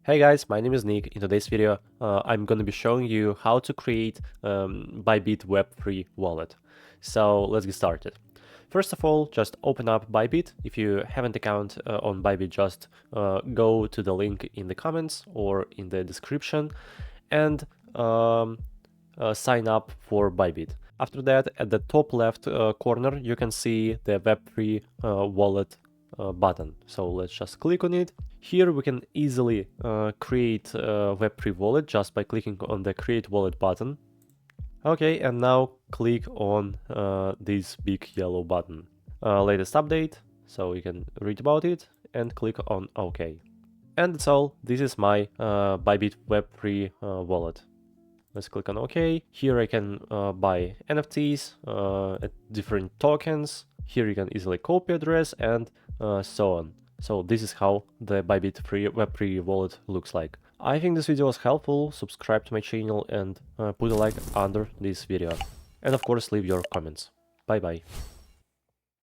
Hey guys, my name is Nick. In today's video, I'm going to be showing you how to create Bybit Web3 wallet. So let's get started. First of all, just open up Bybit. If you haven't account on Bybit, just go to the link in the comments or in the description and sign up for Bybit. After that, at the top left corner, you can see the Web3 wallet button. So let's just click on it. Here we can easily create a Web3 wallet just by clicking on the create wallet button. Okay, and now click on this big yellow button. Latest update, so you can read about it and click on OK. And that's all. This is my Bybit Web3 wallet. Let's click on OK. Here I can buy NFTs, different tokens. Here you can easily copy address and so on. So this is how the Bybit Web3 wallet looks like. I think this video was helpful. Subscribe to my channel and put a like under this video. And of course leave your comments. Bye bye.